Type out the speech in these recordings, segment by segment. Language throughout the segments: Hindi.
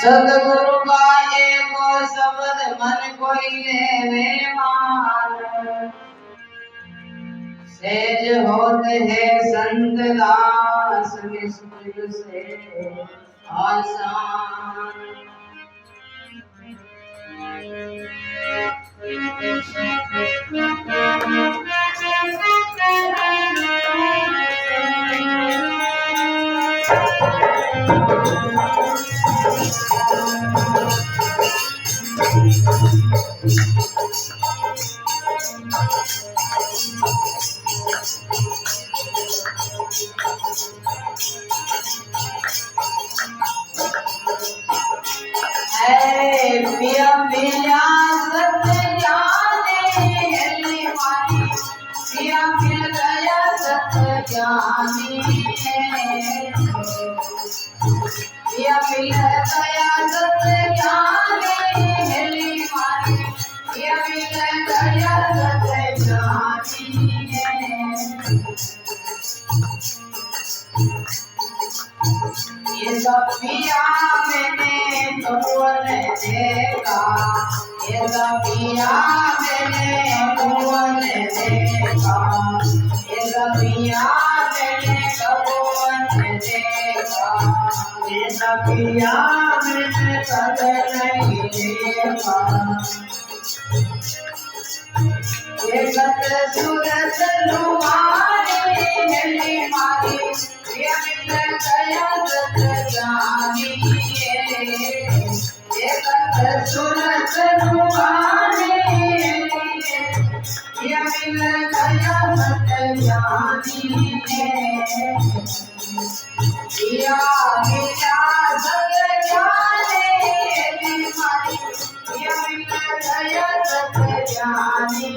सदगुरु का एको शब्द मन कोई लेवे मान। सहज होते है संत दास मुश्किल से आसान। पिया मिला सत्य जाने हेली मानी। पिया मिल गया सत्य ज्ञानी। पिया मिल गया सत्य ज्ञानी हेली मानी। पिया मिल गया सत्य ज्ञानी। ये सब पिया मैंने तुमने देखा। ये सब पिया मैंने तुमने देखा। ये सब पिया मैंने तुमने देखा। ये सब पिया मैंने कभी नहीं देखा। ये सत्य सूरत लुहारी हेली मारी। पिया मिल गया सत्य ज्ञानी। ये सत्य सूरत लुहारी पिया मिल गया सत्य ज्ञानी। पिया मिला सत्य ज्ञानी हेली मारी। पिया मिल गया सत्य ज्ञानी।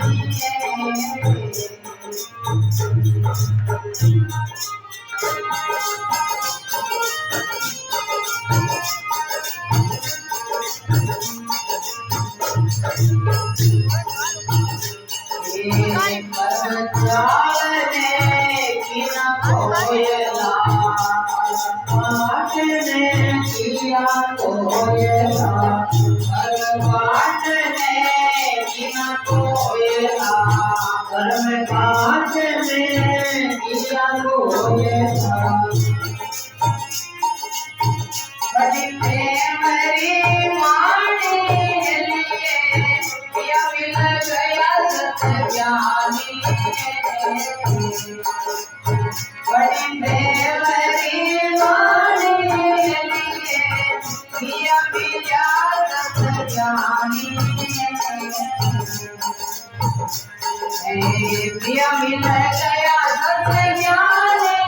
पिया मिल गया सत्य ज्ञानी।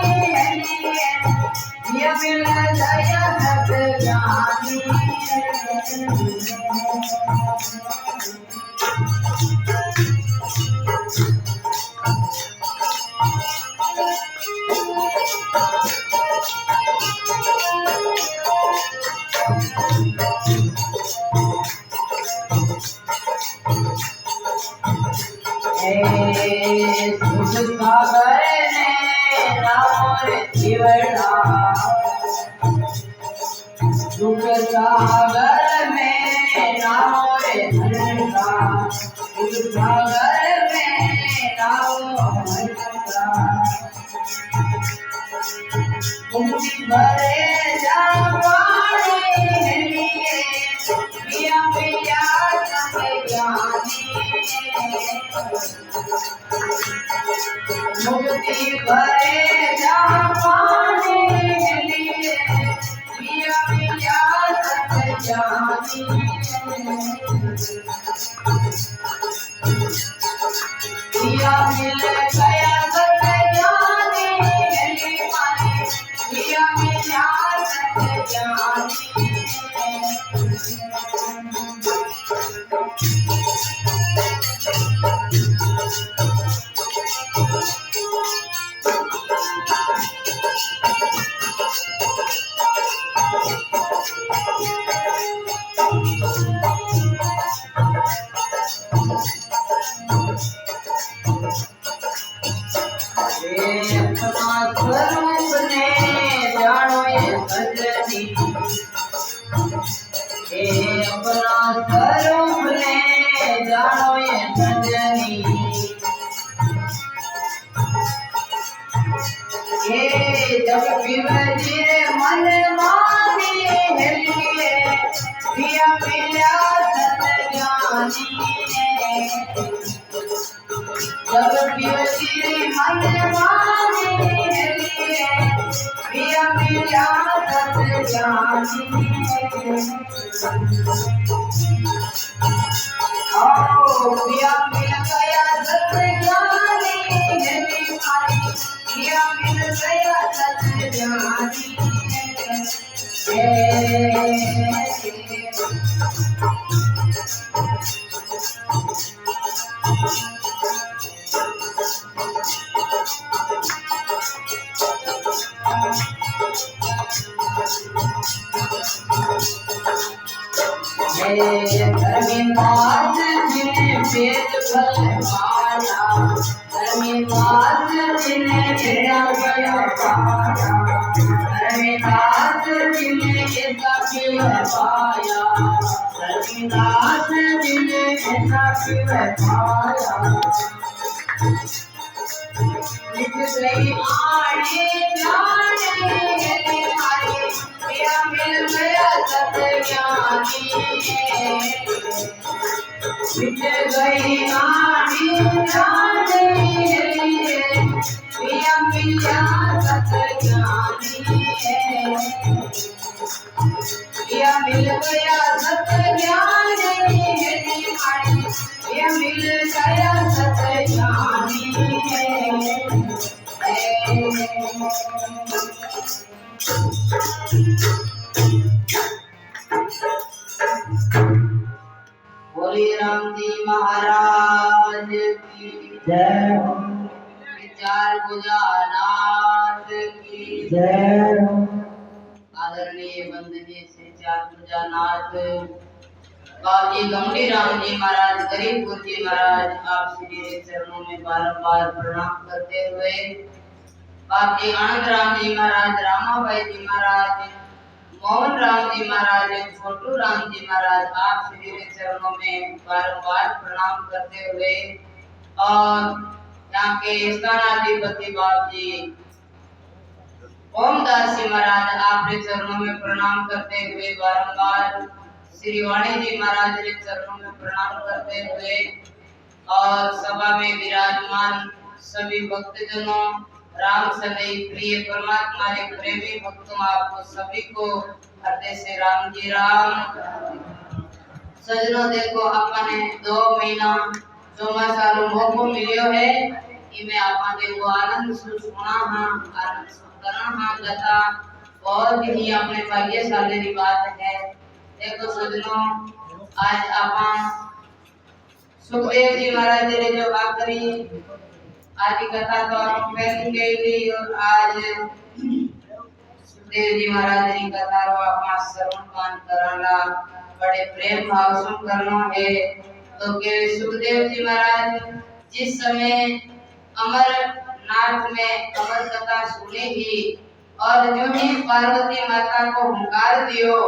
पिया मिल गया सत्य ज्ञानी। दुख सागर में नाव रे धनका। दुख सागर में नाव धनका। मुक्ति भरे जा पानी हेली। पिया पिया सत्य ज्ञानी। मुक्ति भरे जा पानी हेली। पिया पिया सत्य ज्ञानी। पिया मिल गया सत्य ज्ञानी हेली मानी। पिया मिला सत्य ज्ञानी। स्वरूप ने जानो ये सजनी। ज्ञानी आओ पिया मिल गया सत्य ज्ञानी है बिहारी पिया मिल गया सत्य ज्ञानी धर्मीवाद जिन्हें वेद फल पाया धर्मीवाद जिन्हें तेरा गया पाया धर्मीवाद जिन्हें ऐसा क्यों पाया धर्मीवाद जिन्हें ऐसा क्यों पाया लिख गई आने जाने हमारे पिया मिल गया सत्य ज्ञानी लिख गई आने जाने पिया मिल गया सत्य ज्ञानी पिया मिल गया सत्य ज्ञानी पिया मिल गया सत्य ज्ञानी बोले राम जी महाराज की जय विचार गुजानाथ की जय आदरणीय वंदनीय श्री चार गुजानाथ बाबा गंडी राम जी महाराज गरीबपुर जी महाराज आप श्री के चरणों में बारंबार प्रणाम करते हुए बाबा आनंद राम जी महाराज रामाबाई जी महाराज मोहन राम जी महाराज छोटू राम जी महाराज आप श्री के चरणों में बारंबार प्रणाम करते हुए और यहाँ के स्थानाधिपति बाप जी ओमदास जी महाराज आपके चरणों में प्रणाम करते हुए बारंबार श्री वाणी जी महाराज के चरणों में प्रणाम करते हुए और सभा में विराजमान सभी भक्तजनों राम सदैव प्रिय परमात्मा के प्रेमी भक्तों आपको सभी को हृदय से राम जी राम सजनों देखो अपने 2 महीना चौमासालू मौको मिलियो है इमे आपा देखो आनंद सुना हां आनंद सुना हां गता बहुत ही अपने भाग्यशाली की बात है देखो सजनों आज आपा सुखदेव जी महाराज ने जो आखिरी आज की कथा तो आप पहले गई और आज सुखदेव जी महाराज की कथा रो आपा श्रवण पान कराला बड़े प्रेम भाव से करना है तो के सुखदेव जी महाराज जिस समय अमरनाथ में अमर कथा सुनेगी और जो ही पार्वती माता को हुंकार दियो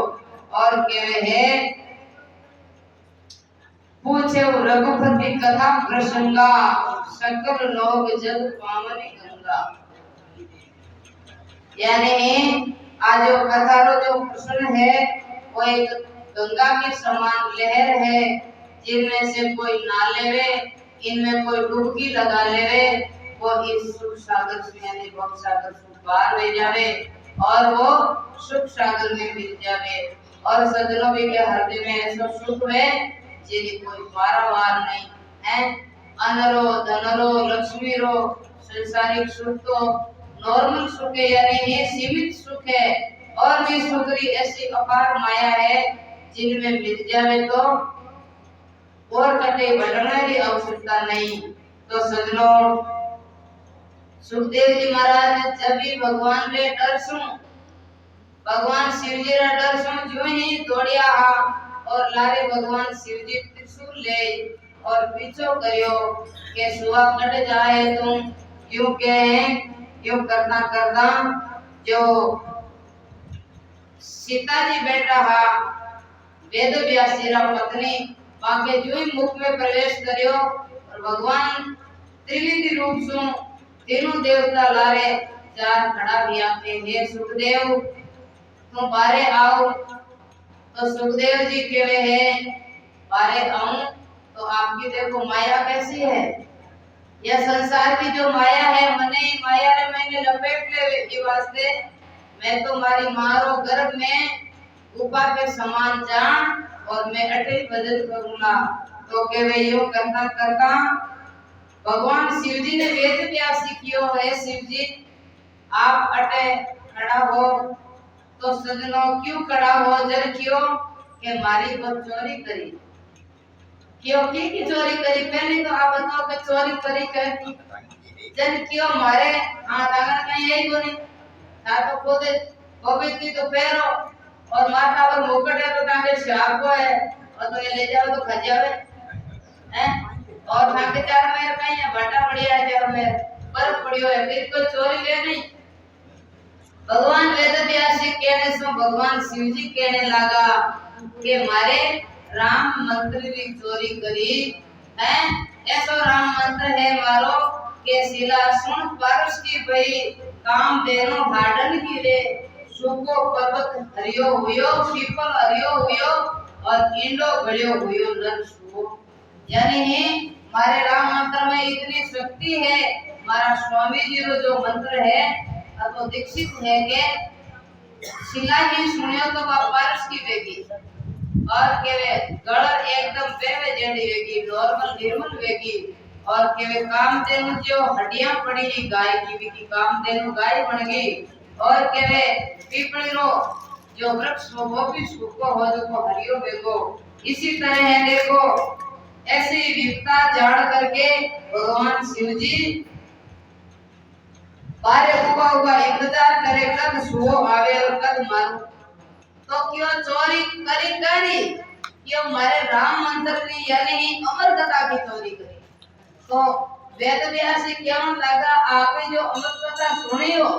और कहे है पूछे रघुपति कथा प्रसंगा सकल लोग जग पावनी गंगा यानी आज जो कथा रो जो प्रश्न है वो एक गंगा के समान लहर है जिनमें से कोई ना लेवे इनमें कोई डुबकी लगा लेवे वो इस सुख सागर से यानी भव सागर से पार हो जावे और वो सुख सागर में मिल जावे और सज्जनों के हृदय में ऐसा सुख है जिसकी कोई पारावार नहीं है अनरो धनरो लक्ष्मी रो संसारिक सुख तो नॉर्मल सुख है यानी ये सीमित सुख है और भी सुख की ऐसी अपार माया है जिनमें मिल जावे तो और कटे बढ़ने की आवश्यकता नहीं तो सज्जनों सुखदेव जी महाराज जब भी भगवान रे दर्शन भगवान शिव जी रा दर्शन जो ही दौड़िया हा और लारे भगवान शिव जी त्रिशूल ले और पीछो करियो के सुआ कट जाए तुम यूं कहे यूं करना करना जो सीता जी बैठा हा वेद व्यास जी रा पत्नी बाके जो ही मुख में प्रवेश करियो और भगवान त्रिविधि रूप सु तीनों देवता लारे चार खड़ा भी आते हे सुखदेव तुम बारे आओ तो सुखदेव जी कहवे है बारे आऊं तो आपकी देखो माया कैसी है यह संसार की जो माया है मने माया रे मैंने लपेट ले के वास्ते मैं तो मारी मारो गर्भ में गुफा के समान जान और मैं अटल भजन करूंगा। तो के वे यो करता करता भगवान शिव जी ने वेद व्यास जी कियो है शिव जी आप अटे खड़ा हो। तो सजनों क्यों खड़ा हो जन क्यों के मारी को चोरी करी क्यों की चोरी करी पहले तो आप बताओ कि चोरी करी कहती जन क्यों मारे हाथ आगर में यही बोली था तो खुद गोविंदी तो पैरो और माथा पर मुकुट है तो ताके शाप को है और तो ये ले जाओ तो खा जावे हैं और ताके चार में कहीं है बटा बढ़िया है चार में बर्फ पड़ियो है फिर कोई चोरी ले नहीं। भगवान वेद व्यास जी कहने से भगवान शिव जी कहने लगा कि मारे राम मंत्र की चोरी करी है ऐसा राम मंत्र है मारो के शिला सुन पारस की भई काम देनो भाडन की रे सुको पर्वत हरियो हुयो पीपल हरियो हुयो और इंडो गलियो हुयो नर सुको। यानी मारे राम मंत्र में इतनी शक्ति है हमारा स्वामी जी रो जो मंत्र है तो दीक्षित है के शिला ही सुनियो तो पारस की वेगी और केवे गलर एकदम पेवे जेडी वेगी नॉर्मल निर्मल वेगी और केवे कामधेनु जो हड्डियां पड़ी गाय की कामधेनु गाय बन गई और केवे पीपली रो जो वृक्ष वो भी सूखो हो जो हरियो वेगो। इसी तरह है देखो ऐसी विपता जान करके भगवान शिव जी बारे हुआ इंतजार करे कद सुओ आवे और कद मारू। तो क्यों चोरी करी करी क्यों मारे राम मंत्र की यानी अमर कथा की चोरी करी। तो वेद व्यास जी क्या लगा आपने जो अमर कथा सुनी हो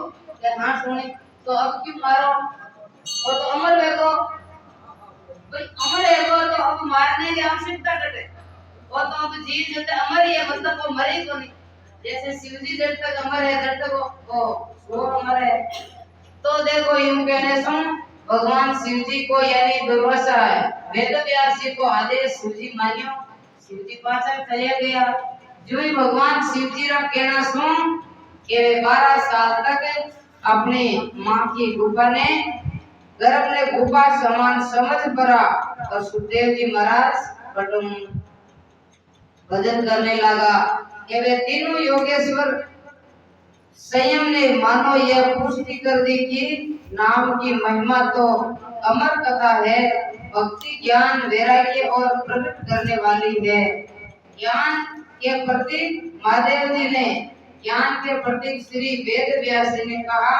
या हाँ सुनी तो अब क्यों मारो वो तो अमर है तो भाई अमर है तो अब मारने की आवश्यकता घटे वो तो अब जी जब अमर ही है मतलब वो मरे तो नहीं जैसे शिव जी जब तक अमर है जब तक वो अमर है। तो देखो यूं कहने सुन भगवान शिव जी को यानी दुर्वासा है वेद व्यास जी को आदेश शिव जी मानियो शिव जी पाछा चले गया जो ही भगवान शिव जी का कहना सुन के 12 साल तक अपनी मां की गुफा ने गर्भ ने गुफा समान समझ पड़ा और सुखदेव जी महाराज बटुम भजन करने लगा कि वे तीनों योगेश्वर संयम ने मानो यह पुष्टि कर दी कि नाम की महिमा तो अमर कथा है भक्ति ज्ञान वैराग्य और प्रकट करने वाली है। ज्ञान के प्रतीक महादेव जी ने ज्ञान के प्रतीक श्री वेद व्यास जी ने कहा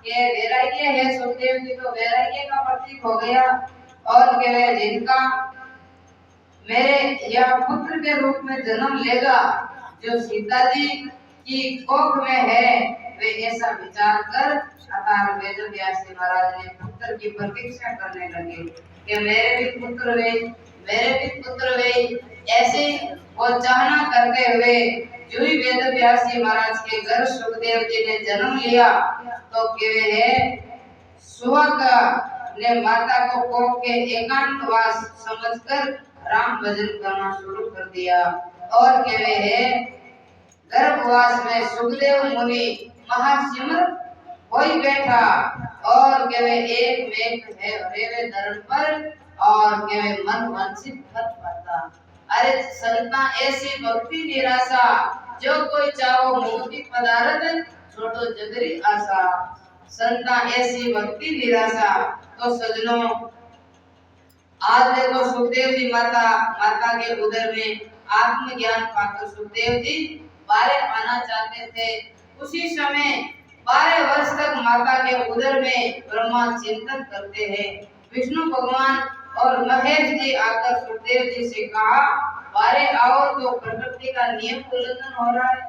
कि वैराग्य है सुखदेव जी तो वैराग्य का प्रतीक हो गया और के जिनका मेरे या पुत्र के रूप में जन्म लेगा जो सीता जी की कोख में है वे ऐसा विचार कर अतार वेद व्यास जी महाराज ने पुत्र की प्रतीक्षा करने लगे कि मेरे भी पुत्र वे ऐसे वो चाहना करते हुए जो ही वेद व्यास जी महाराज के घर सुखदेव जी ने जन्म लिया तो वे है सुहाग ने माता को कोख के एकांतवास समझकर राम भजन करना शुरू कर दिया और वे है गर्भवास में सुखदेव मुनि महासिमर कोई बैठा और वे एक मेघ है रेवे धरण पर और मन वांछित फल पाता। अरे संता ऐसी भक्ति निराशा जो कोई चाहो मुक्ति पदार्थ छोटो जगरी आशा। संता ऐसी भक्ति निराशा तो सजनों आज देखो सुखदेव जी माता के उदर में आत्मज्ञान पाकर सुखदेव जी बारे आना चाहते थे। उसी समय 12 वर्ष तक माता के उदर में ब्रह्मा चिंतन करते हैं। विष्णु भगवान और महेश जी आकर सुखदेव जी से कहा बारे आओ तो प्रकृति का नियम उल्लंघन हो रहा है।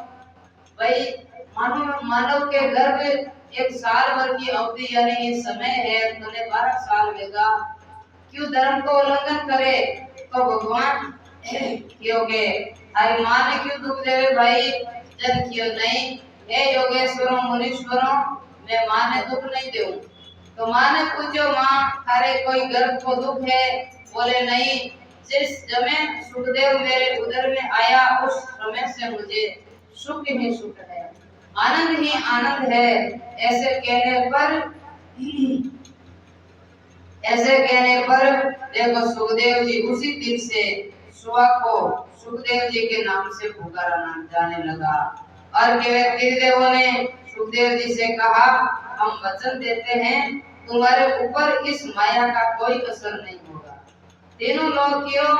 भाई मानव के गर्भ एक साल भर की अवधि यानी समय है तो 12 साल लेगा क्यों धर्म को उल्लंघन करे। तो भगवान क्योंकि आई मां ने क्यों दुख देवे भाई जन क्यों नहीं हे योगेश्वरों मुनीश्वरों मैं मां ने दुख नहीं देऊं। तो मां ने पूछो मां थारे कोई गर्भ को दुख है बोले नहीं जिस समय सुखदेव मेरे उदर में आया उस समय से मुझे सुख ही सुख है आनंद ही आनंद है। ऐसे कहने पर ऐसे कहने पर देखो सुखदेव जी उसी दिन से सुबह को सुखदेव जी के नाम से पुकारा जाने लगा। और देवों ने सुखदेव जी से कहा, हम वचन देते हैं तुम्हारे ऊपर इस माया का कोई असर नहीं होगा। तीनों लोग क्यों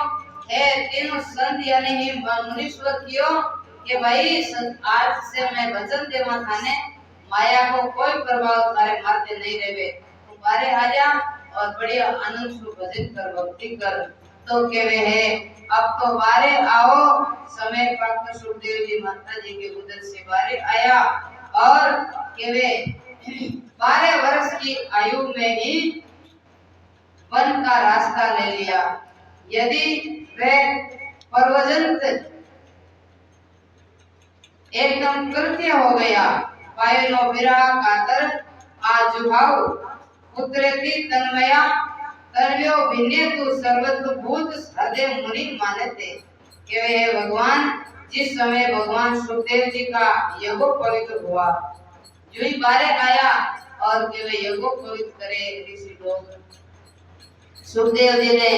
है, तीनों संत यानी मुनीश्वर क्यों कि भाई आज से मैं वचन देवा थाने माया को कोई प्रभाव थारे मारते नहीं रहे, तुम्हारे आजा और बढ़िया आनंद से भजन कर भक्ति कर। तो केवे है अब तो बारे आओ समय पाकर सुखदेव जी माता जी के उदर से बारे आया और केवे 12 वर्ष की आयु में ही वन का रास्ता ले लिया। यदि वह पर्वजंत एकदम कृत्य हो गया, पायनो विराह कातर आजुभाव पुत्रेति तन्मया तन्वयो भिन्ने तु सर्वत्र भूत हृदय मुनि मानते। कि वे भगवान जिस समय भगवान सुखदेव जी का यज्ञ पवित्र हुआ, जो ही बारे आया और कि वे यज्ञ पवित्र करे ऋषि लोग, सुखदेव जी ने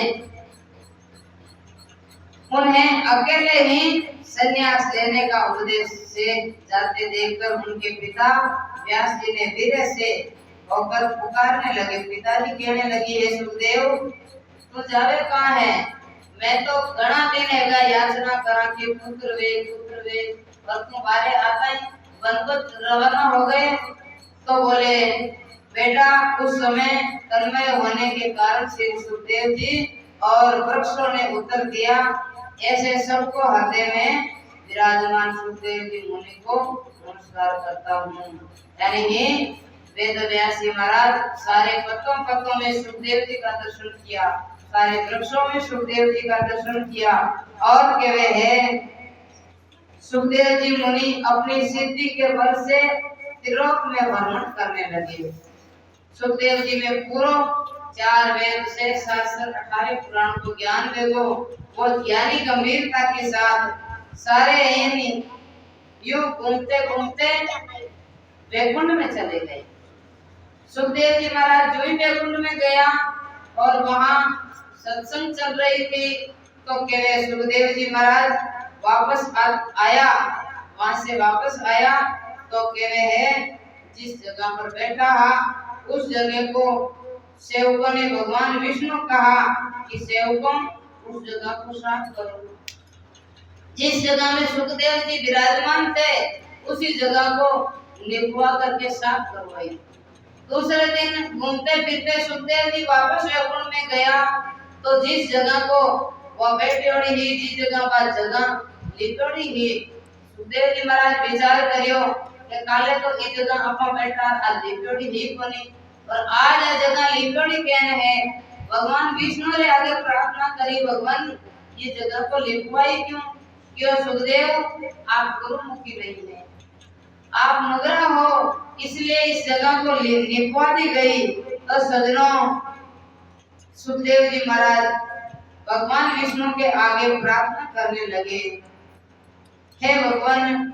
उन्हें अकेले ही संन्यास लेने का उपदेश से जाते देखकर उनके पिता व्यास जी ने वीर से होकर पुकारने लगे। पिताजी कहने लगी, हे सुखदेव तू जावे कहाँ है? मैं तो घना दिन हैगा याचना करा के पुत्र वे और तुम्हारे आता ही वन को रवाना हो गए। तो बोले बेटा उस समय तन्मय होने के कारण श्री सुखदेव जी और वृक्षों ने उत्तर दिया, ऐसे सबको हृदय में विराजमान सुखदेव जी मुनि को नमस्कार करता हूँ। यानी वेद व्यास जी महाराज सारे पत्तों में सुखदेव जी का दर्शन किया, सारे वृक्षों में सुखदेव जी का दर्शन किया और कहवे है सुखदेव जी मुनि अपनी सिद्धि के बल से त्रिलोक में भ्रमण करने लगे। सुखदेव जी में पूरा 4 वेद से शास्त्र 18 पुराण को ज्ञान देखो, वो ज्ञानी गंभीरता के साथ सारे यानी यूं घूमते घूमते वैकुंठ में चले गए। सुखदेव जी महाराज जो ही वैकुंठ में गया और वहां सत्संग चल रही थी, तो केवल सुखदेव जी महाराज वापस आया, वहां से वापस आया तो केवल है जिस जगह पर बैठा है उस जगह को सेवकों ने भगवान विष्णु कहा कि सेवकों उस जगह को साफ करो। जिस जगह में सुखदेव जी विराजमान थे उसी जगह को निकवा करके साफ करवाई। दूसरे दिन घूमते फिरते सुखदेव जी वापस वैकुंठ में गया, तो जिस जगह को वह बैठे ही जिस जगह पर जगह लिटोड़ी ही सुखदेव जी महाराज विचार करियो कि काले तो इस जगह अपा बैठा आज लिटोड़ी ही बनी और आज यह जगह लिटोड़ी कहने है। भगवान विष्णु ने आगे प्रार्थना करी, भगवान ये जगह को लिखवाई क्यों सुखदेव आप गुरुमुखी नहीं है, आप मगरा हो, इसलिए इस जगह को लिखवा दी गई। तो सज्जनों सुखदेव जी महाराज भगवान विष्णु के आगे प्रार्थना करने लगे, हे भगवान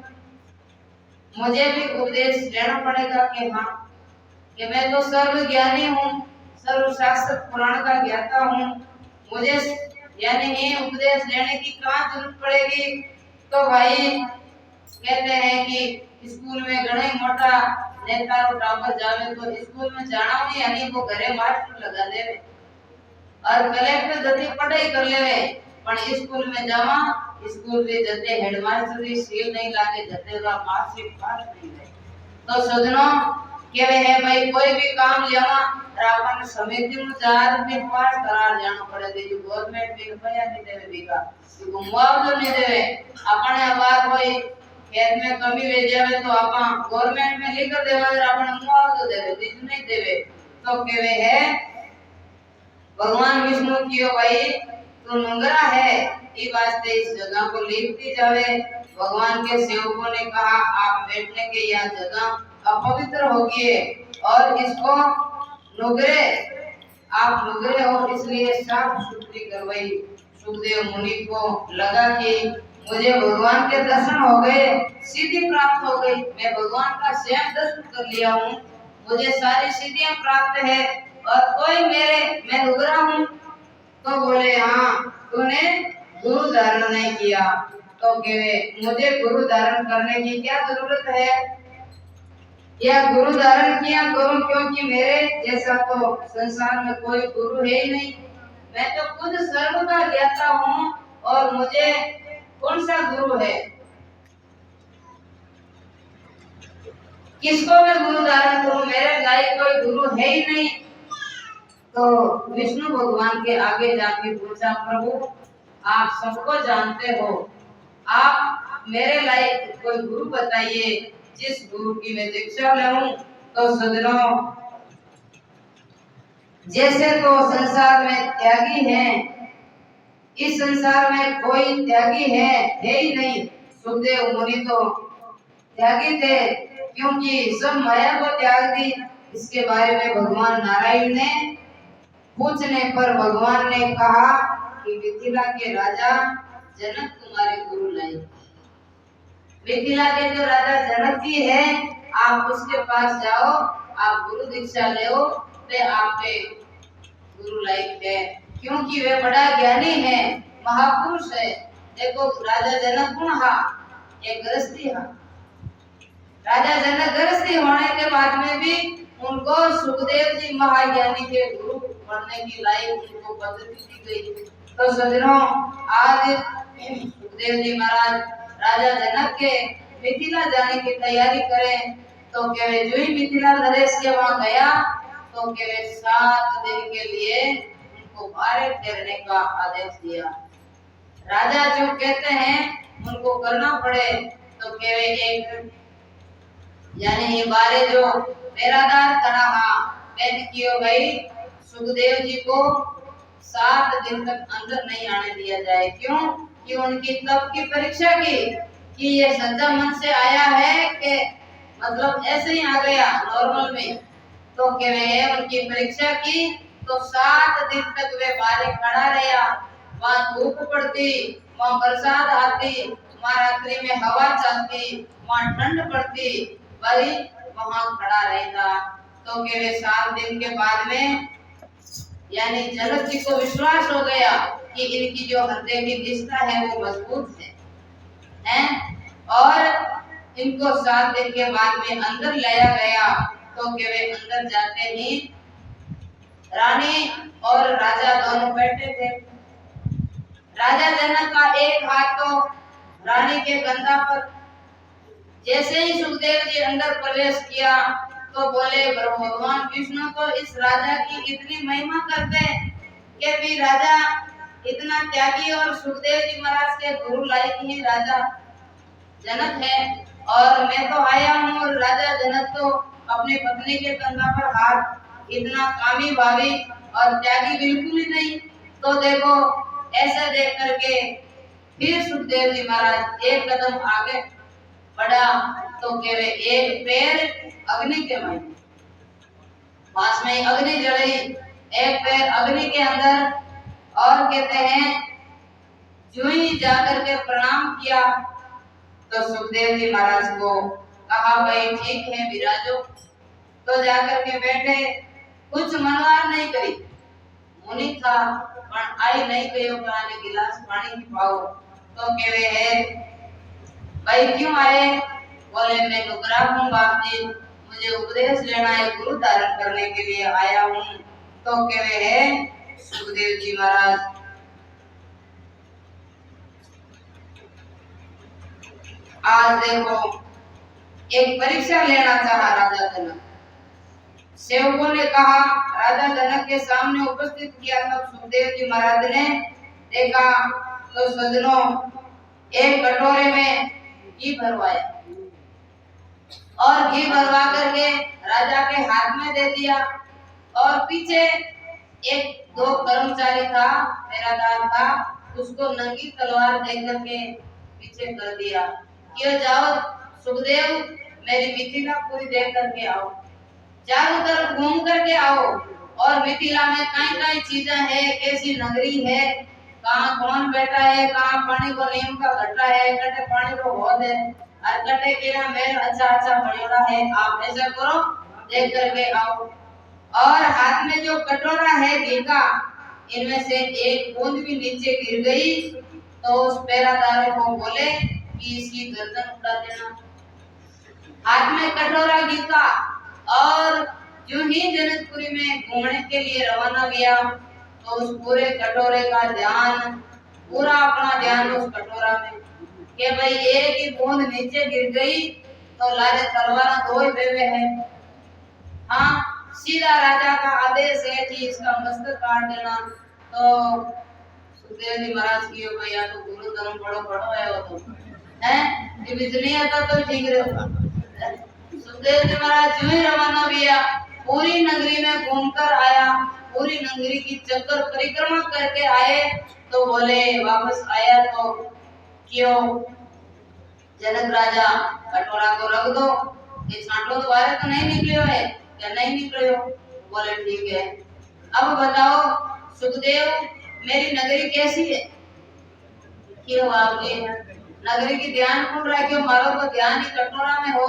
मुझे भी उपदेश लेना पड़ेगा कि हाँ कि मैं तो सर्व ज्ञानी हूँ, सर्व शास्त्र पुराण का ज्ञाता हूँ, मुझे यानी ये उपदेश लेने की कहाँ जरूरत पड़ेगी। तो भाई कहते हैं कि स्कूल में घणे मोटा नेता रो टाबर जावे तो स्कूल में जाना नहीं यानी वो घरे मास्टर लगा देवे और कलेक्टर जति पढ़ाई कर लेवे पण स्कूल में जावा स्कूल में जते हेडमास्टर की सील नहीं लागे जते का मार्कशीट पास नहीं है। तो सजनों केवे है भाई कोई भी काम लेवा अपन समिति में 4 दिन पास करार जाना पड़े जो गवर्नमेंट भी रुपया नहीं देवे बीघा तो मुआवजा नहीं देवे अपने बात कोई खेत में कमी वे जावे तो अपन गवर्नमेंट में लिख देवा अपन मुआवजा देवे दीज नहीं देवे। तो केवे है भगवान विष्णु कियो भाई तू मंगरा है ई वास्ते इस जगह को लिखती जावे। भगवान के सेवकों ने कहा आप बैठने के यह जगह अपवित्र होगी और इसको नुगरे आप नुगरे हो इसलिए साफ सुथरी करवाई। सुखदेव मुनि को लगा कि मुझे भगवान के दर्शन हो गए, सिद्धि प्राप्त हो गई, मैं भगवान का स्वयं दर्शन कर लिया हूँ, मुझे सारी सिद्धियां प्राप्त है और कोई मैं उगरा हूँ। तो बोले हाँ, तूने गुरु धारण नहीं किया। तो कहे मुझे गुरु धारण करने की क्या जरूरत है, या गुरु धारण किया करूं, क्योंकि मेरे जैसा तो संसार में कोई गुरु है ही नहीं। मैं तो खुद सर्व का ज्ञाता हूँ और मुझे कौन सा गुरु है, किसको मैं गुरु धारण करूं, मेरे लायक कोई गुरु है ही नहीं। तो विष्णु भगवान के आगे जाके पूछा, प्रभु आप सबको जानते हो, आप मेरे लायक कोई गुरु बताइए जिस गुरु की मैं दीक्षा लूं। तो सज्जनों, जैसे तो संसार में त्यागी हैं, इस संसार में कोई त्यागी है ही नहीं। सुखदेव मुनि तो त्यागी थे, क्योंकि सब माया को त्याग दी। इसके बारे में भगवान नारायण ने पूछने पर भगवान ने कहा कि मिथिला के राजा जनक तुम्हारे गुरु लाई। मिथिला के जो राजा जनक जी है, आप उसके पास जाओ, आप गुरु दीक्षा लो, वे आपके गुरु लायक है, क्योंकि वे बड़ा ज्ञानी है, महापुरुष है। देखो राजा जनक कौन हा, एक गृहस्थी हा। राजा जनक गृहस्थी होने के बाद में भी उनको सुखदेव जी महाज्ञानी के गुरु बनने की लायक उनको पद्धति दी गई। तो सज्जनों, आज सुखदेव जी महाराज राजा जनक के मिथिला जाने की तैयारी करें। तो केवे जो ही मिथिला नरेश के वहां गया, तो केवे 7 दिन के लिए उनको बाहर ठहरने का आदेश दिया। राजा जो कहते हैं उनको करना पड़े। तो केवे एक यानी बारे जो पहरादार खड़ा हा, वैद कियो गई सुखदेव जी को 7 दिन तक अंदर नहीं आने दिया जाए। क्यों? कि उनकी तप की परीक्षा की कि ये सच्चा मन से आया है कि मतलब ऐसे ही आ गया नॉर्मल में। तो वे उनकी परीक्षा की। तो 7 दिन तक वे बाहर खड़ा रहा, वहाँ धूप पड़ती, वहाँ बरसात आती, वहाँ रात्रि में हवा चलती, वहाँ ठंड पड़ती, वही वहाँ खड़ा रहता। तो वे 7 दिन के बाद में यानी जनक जी को विश्वास हो गया कि इनकी जो हृदय की निष्ठा है वो मजबूत है, और इनको 7 दिन के बाद में अंदर लाया गया। तो वे अंदर जाते ही रानी और राजा दोनों बैठे थे। राजा जनक का एक हाथ तो रानी के कंधा पर। जैसे ही सुखदेव जी अंदर प्रवेश किया तो बोले भगवान विष्णु को इस राजा की इतनी महिमा करते कि भी राजा इतना त्यागी और सुखदेव जी महाराज के गुरु लायक ही राजा जनक है, और मैं तो आया हूँ और राजा जनक तो अपनी पत्नी के कंधा पर हाथ, इतना कामी भावी और त्यागी बिल्कुल ही नहीं। तो देखो ऐसा देख करके फिर सुखदेव जी महाराज एक कदम आगे बढ़ा। तो केवल एक पैर अग्नि के में, पास में अग्नि जली, एक पैर अग्नि के अंदर, और कहते हैं जो ही जाकर के प्रणाम किया तो सुखदेव जी महाराज को कहा भाई ठीक है विराजो। तो जाकर के बैठे, कुछ मनवार नहीं करी, मुनि था पर आई नहीं गयो पानी गिलास पानी पाओ। तो कहवे है भाई क्यों आए? बोले मैं डुकरा हूँ बाप जी, मुझे उपदेश लेना है, गुरु धारण करने के लिए आया हूँ। तो कहवे है सुखदेव जी महाराज आज देखो एक परीक्षा लेना चाहा राजा जनक। सेवकों ने कहा, राजा जनक के सामने उपस्थित किया। तब सुखदेव जी महाराज ने देखा तो सज्जनों एक कटोरे में घी भरवाया और घी भरवा करके राजा के हाथ में दे दिया, और पीछे एक 2 कर्मचारी था, पहरादार था, उसको नंगी तलवार दे करके पीछे कर दिया कि जाओ सुखदेव मेरी मिथिला पूरी देख करके आओ, चारों तरफ घूम करके आओ, और मिथिला में कई चीजें है, कैसी नगरी है, कहाँ कौन बैठा है, कहाँ पानी को नीम का घटा है, कटे पानी को होद है, और कटे केरा मेल अच्छा अच्छा बनेड़ा है। आप ऐसा करो देख करके आओ। और हाथ में जो कटोरा है घी का, इनमें से एक बूंद भी नीचे गिर गई तो उस पहरादार को बोले कि इसकी गर्दन उड़ा देना। हाथ में कटोरा घी का, और जो ही जनकपुरी में घूमने के लिए रवाना किया तो उस पूरे कटोरे का ध्यान, पूरा अपना ध्यान उस कटोरा में, कि भाई एक ही बूंद नीचे गिर गई तो लारे तलवार दो ही बेवे है। हाँ, सीधा राजा का आदेश है कि इसका मस्तक काट देना। तो सुखदेव जी महाराज की हो भैया तो गुरु धर्म पढ़ो है वो तो है कि बिजली आता तो ठीक रहे। सुखदेव जी महाराज जो ही रवाना हुआ, पूरी नगरी में घूमकर आया, पूरी नगरी की चक्कर परिक्रमा करके आए तो बोले वापस आया तो क्यों जनक राजा कटोरा को रख दो, ये छांटो तो बाहर तो नहीं निकले है या नहीं निकले हो। बोले ठीक है। अब बताओ सुखदेव मेरी नगरी कैसी है? क्यों आपकी नगरी की ध्यान कौन रखे? मारो तो ध्यान ही कटोरा में हो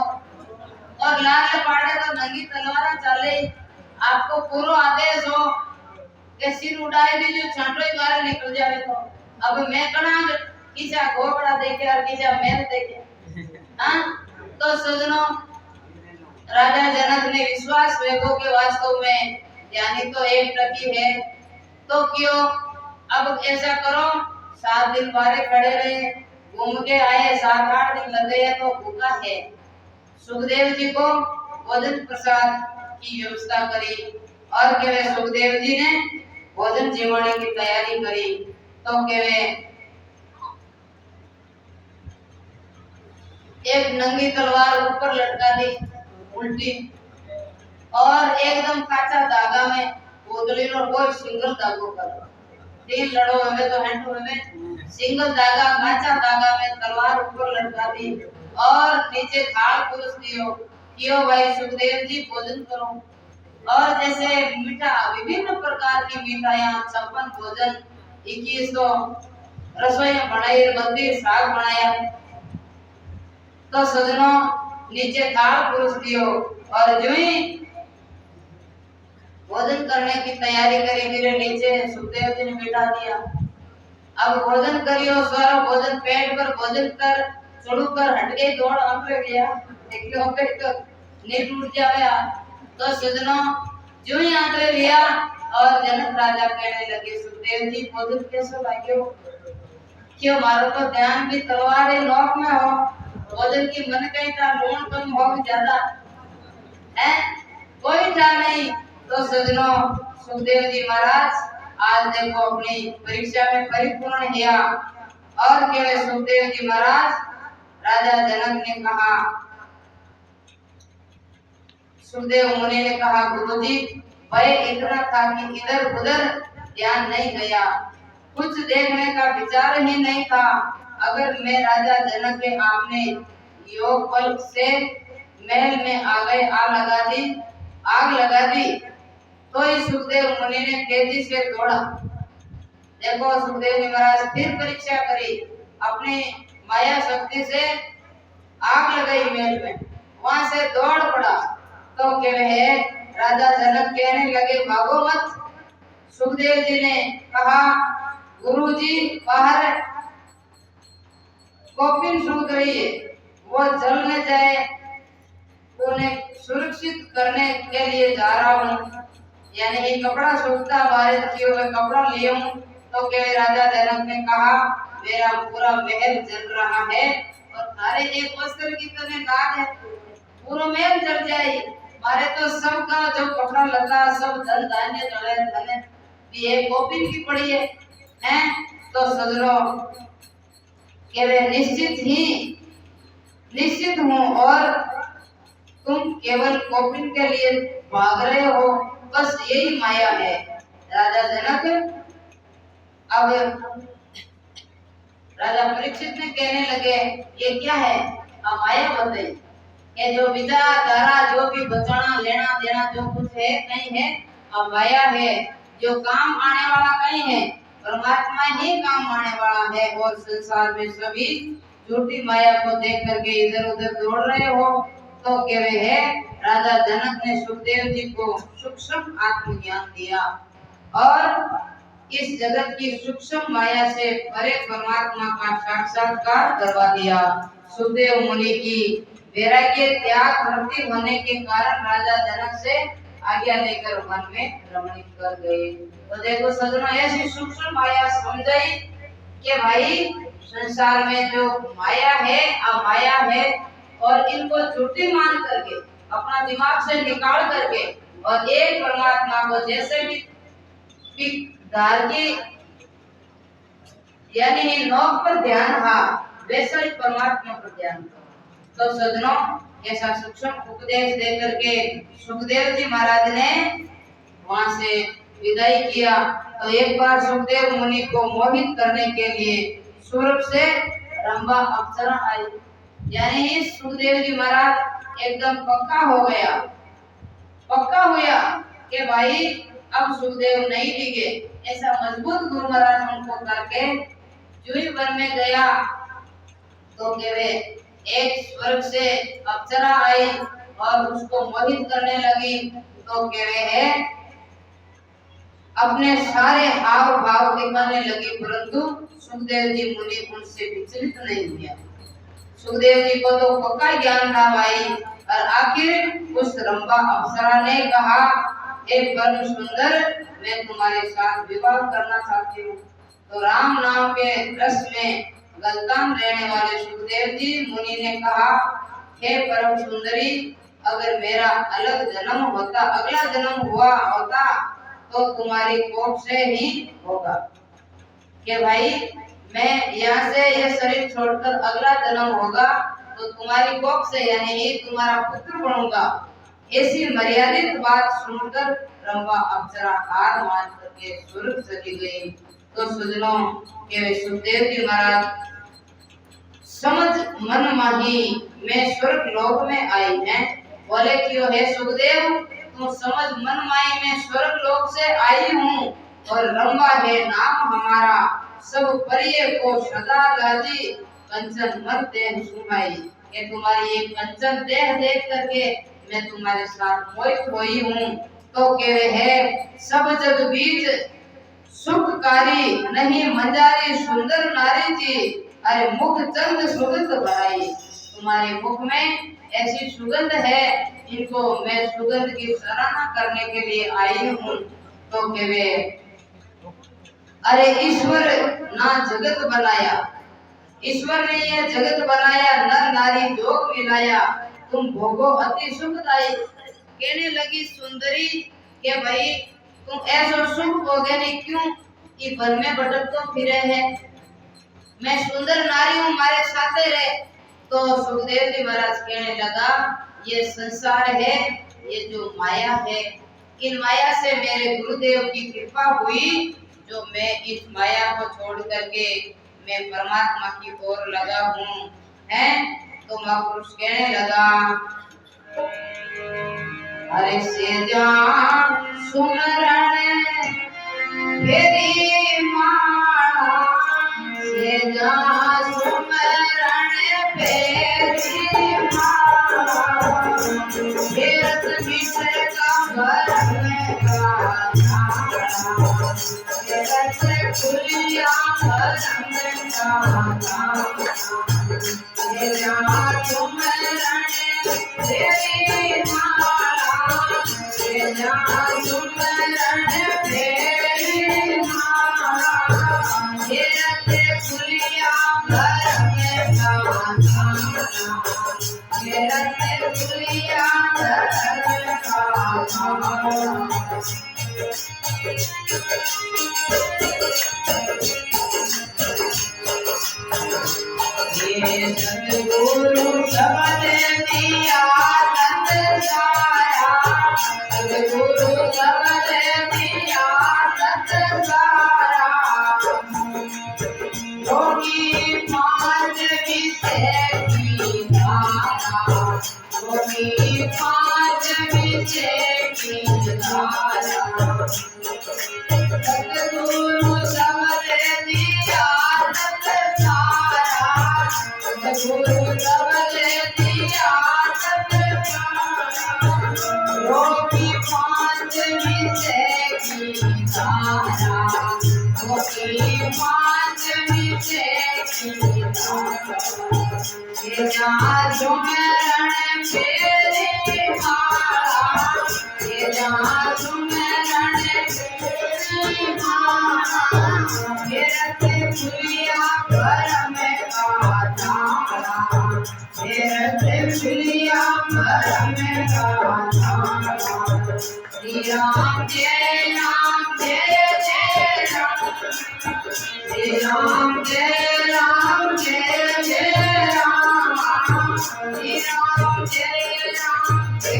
और लाल पाड़े तो नंगी तलवार चले। आपको पूरा आदेश हो कि सिर उड़ाए भी जो छांटो ही बाहर निकल जाए। तो अब मैं कना किसा घोड़ा देखे और किसा महल देखे। हाँ, तो सजनों राजा जनक ने विश्वास वेगो के वास्तव में ज्ञानी तो एक टकी है, तो क्यों अब ऐसा करो 7 दिन बारे खड़े रहे, घूम के आए, 7-8 दिन लग गए तो भूखा है। सुखदेव जी को भोजन प्रसाद की व्यवस्था करी और केवे सुखदेव जी ने भोजन जिमाने की तैयारी करी। तो केवे एक नंगी तलवार ऊपर लटका दी उल्टी, और एकदम काचा धागा में गोदली रो कोई सिंगल धागो करो, 3 लड़ो हमें तो हैंडो हमें सिंगल धागा, काचा धागा में तलवार ऊपर लटका दी और नीचे थाल पुरुष दियो क्यों भाई सुखदेव जी भोजन करो। और जैसे मीठा विभिन्न प्रकार की मिठाइयां, 56 भोजन, 21 तो रसोइयां बनाई, 32 साग बनाया। तो सजनों नीचे थाल पुरुष दियो और जो ही भोजन करने की तैयारी करी, मेरे नीचे सुखदेव जी ने बिठा दिया। अब भोजन करियो, सारा भोजन पेट पर भोजन कर चढ़ू कर हट गई, दौड़ आंकड़े गया देखियो पेट नहीं टूट जावे। तो सजनों जो ही आंकड़े लिया और जनक राजा कहने लगे सुखदेव जी भोजन कैसे लाग्यो? क्यों मारो तो ध्यान भी तलवार नोक में हो, भोजन की मन कहीं का लूण कम हो ज्यादा है कोई था नहीं। तो सजनों सुखदेव जी महाराज आज देखो अपनी परीक्षा में परिपूर्ण किया। और केवल सुखदेव जी महाराज राजा जनक ने कहा, सुखदेव मुनि ने कहा गुरुजी भय इतना था कि इधर उधर ध्यान नहीं गया, कुछ देखने का विचार ही नहीं था। अगर मैं राजा जनक के आमने योग बल से महल में आग लगा दी तो ही सुखदेव मुनि ने तेजी से दौड़ा। देखो सुखदेव जी महाराज फिर परीक्षा करी, अपनी माया शक्ति से आग लगाई महल में, वहां से दौड़ पड़ा। तो कहे राजा जनक कहने लगे भागो मत। सुखदेव जी ने कहा गुरुजी बाहर कॉपिन सूख रही है, वो जल न जाए, उन्हें सुरक्षित करने के लिए जा रहा हूँ, यानी ये कपड़ा सूखता बारिश किए हुए कपड़ा लिया हूँ। तो कहे राजा जनक ने कहा मेरा पूरा महल जल रहा है और थारे एक वस्त्र की तरह दाग है, पूरा महल जल जाए, मारे तो सबका जो कपड़ा लता सब धन धान्य जले धन ये कॉपिन की पड़ी है हैं। तो सजनों केवल निश्चित हूँ और तुम केवल कॉपिन के लिए भाग रहे हो, बस यही माया है। राजा जनक अब राजा परीक्षित ने कहने लगे ये क्या है? अब माया बताई ये जो विचारधारा जो भी बचाना लेना देना जो कुछ है नहीं है, अब माया है, जो काम आने वाला कहीं है, परमात्मा ही काम आने वाला है। और संसार में सभी झूठी माया को देख करके इधर उधर दौड़ रहे हो, तो कहवे है राजा जनक ने सुखदेव जी को सूक्ष्म आत्मज्ञान दिया और इस जगत की सूक्ष्म माया से परे परमात्मा का साक्षात्कार करवा दिया। सुखदेव मुनि की वैराग्य त्याग भक्ति होने के कारण राजा जनक से आज्ञा लेकर वन में रमणीय कर गए। तो देखो सज्जनों, ऐसी सूक्ष्म माया समझाई कि भाई संसार में जो माया है अमाया है और इनको झूठी मान करके अपना दिमाग से निकाल करके और एक परमात्मा को जैसे भी धार की यानी नोक पर ध्यान हा वैसा ही परमात्मा पर ध्यान करो। तो सज्जनों, ऐसा सूक्ष्म उपदेश देकर के सुखदेव जी महाराज ने वहां से विदाई किया। तो एक बार सुखदेव मुनि को मोहित करने के लिए स्वर्ग से रंभा अप्सरा आई, यानी सुखदेव जी महाराज एकदम पक्का हुआ कि भाई अब सुखदेव नहीं टिके। ऐसा मजबूत गुरु महाराज उनको करके जुई वन में गया तो केवे एक स्वर्ग से अप्सरा आई और उसको मोहित करने लगी। तो केवे है अपने सारे हाव भाव दिखाने लगी, परंतु सुखदेव जी मुनि उनसे विचलित नहीं हुआ। सुखदेव जी को तो पक्का ज्ञान था भाई। और आखिर उस रंभा अप्सरा ने कहा, हे परम सुंदर, मैं तुम्हारे साथ विवाह करना चाहती हूँ। तो राम नाम के रस में गलतान रहने वाले सुखदेव जी मुनि ने कहा, हे परम सुंदरी, अगर मेरा अलग जन्म होता, अगला जन्म हुआ होता तो तुम्हारी कोख से ही होगा कि भाई मैं यहाँ से ये शरीर छोड़कर अगला जन्म होगा तो तुम्हारी कोख से यानी ही तुम्हारा पुत्र बनूंगा। ऐसी मर्यादित बात सुनकर रंभा अप्सरा हार मान करके स्वर्ग चली गई। तो सुजनों के सुखदेव जी महाराज समझ मन माही मैं स्वर्ग लोक में आई है। बोले क्यों है सुखदेव, तुम समझ मन माही में स्वर्ग लोक से आई हूँ और रंभा है नाम हमारा, सब परिये को सदा गाजी कंचन मत देह सुनाई। ये तुम्हारी एक कंचन देह देख करके मैं तुम्हारे साथ मोहित हुई हूँ। तो कहे है सब जग बीच सुखकारी नहीं मंजारी सुंदर नारी जी, अरे मुख चंद सुगंध बढ़ाई। तुम्हारे मुख में ऐसी सुगंध है, इनको मैं सुगंध की सराहना करने के लिए आई हूँ। तो कहे अरे ईश्वर ना जगत बनाया, ईश्वर ने यह जगत बनाया, नर नारी जोग मिलाया, तुम भोगो अति सुखदाई। कहने लगी सुंदरी के भाई तुम ऐसा सुख भोगे नहीं क्यों, कि वन में भटक तो फिरे है, मैं सुंदर नारी हूँ मारे साथ रहे। तो सुखदेव जी महाराज कहने लगा, ये संसार है, ये जो माया है, इन माया से मेरे गुरुदेव की कृपा हुई, जो मैं इस माया को छोड़ करके मैं परमात्मा की ओर लगा हूँ हैं। तो महापुरुष कहने लगा, अरे से जा सुमरण फेरी माला, से जा सुमरण फेरी माला, फेरत मिश्र का घर में गाना, फेरत खुलिया घर में गाना, से जा सुमरण फेरी माला, से जा सुमरण फेरी माला, फेरत खुलिया घर में गाना, फेरत खुलिया घर में गाना। ये सद्गुरु सबद दिया नंद सारा, सद्गुरु सबद दिया नंद सारा, योगी पांच विषय की धारा, योगी पांच विषय की धारा, तारा गोपी पांचवी से ये जा झुमरण फेरी माला ये जा झुमरण फेरी माला ये रते फुलिया घर में काटाला ये रते फुलिया घर में काटाला श्री राम जय राम श्री राम जय राम जय जय राम श्री राम जय राम श्री राम जय राम जय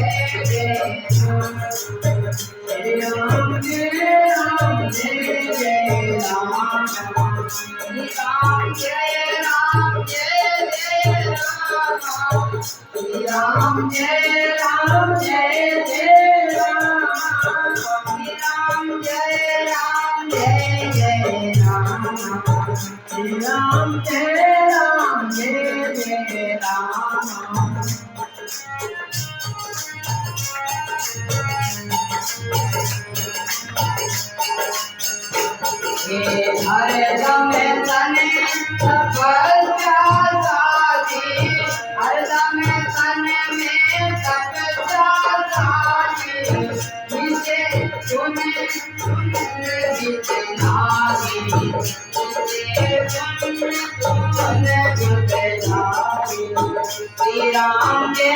जय राम श्री राम जय राम जय जय राम श्री राम जय राम जय जय राम श्री राम जय राम जय जय राम श्री राम जय राम जय जय राम हरदम तने तपस्या साधी हरदम तने में तपस्या साधी जिसे चुने जिते नागी जिते चुने जिते नागी श्री राम जय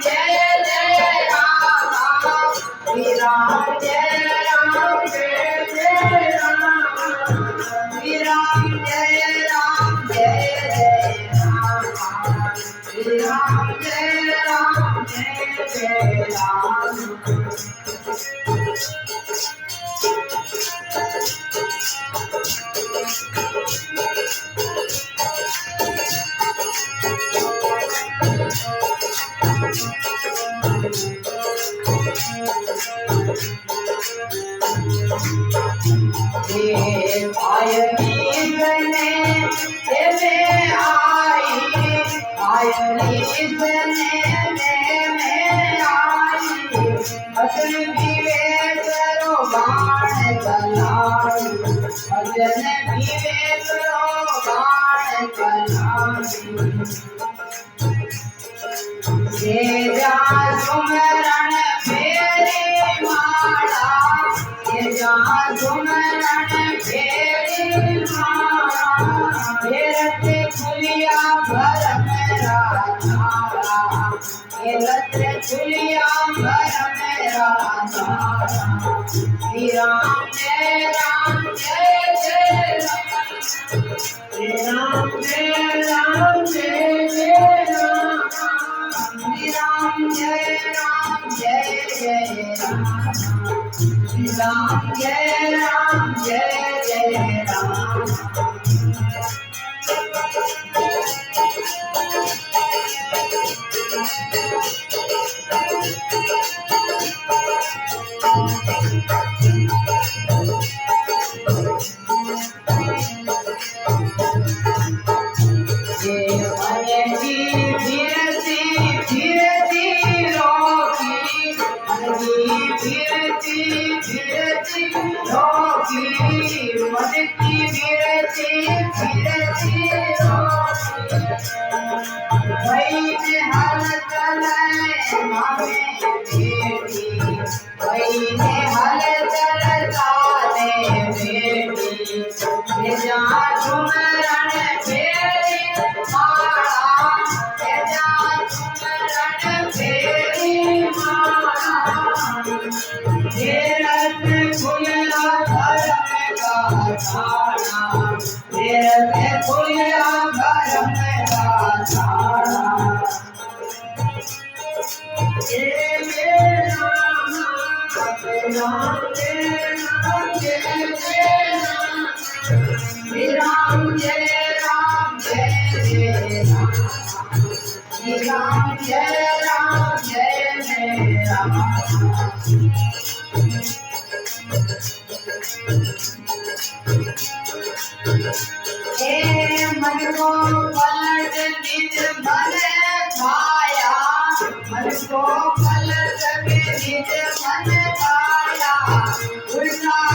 जय राम श्री राम जय राम जय जय राम श्री राम जय राम जय जय राम श्री राम जय राम जय जय राम झुमरण फेरी माला ये जा झुमरण फेरी माला ये रते फुलिया घर मेरा तारा ये रते फुलिया घर मेरा तारा श्री राम जय जय राम श्री राम जय जय राम श्री राम जय जय राम श्री राम जय जय राम उल्टा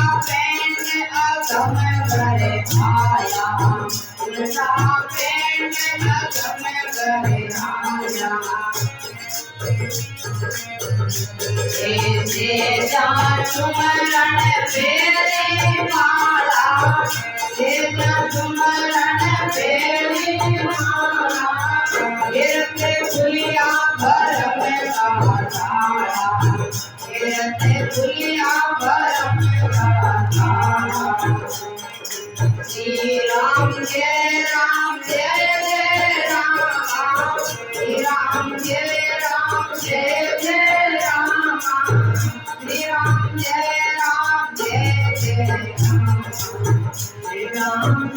सुमरण बेली माला तेजा सुमरण बेली माला गिरते फुलिया भर में काला गिरते फुलिया भर में काला श्री राम जय राम जय जय राम श्री राम जय जय राम श्री राम जय जय राम श्री राम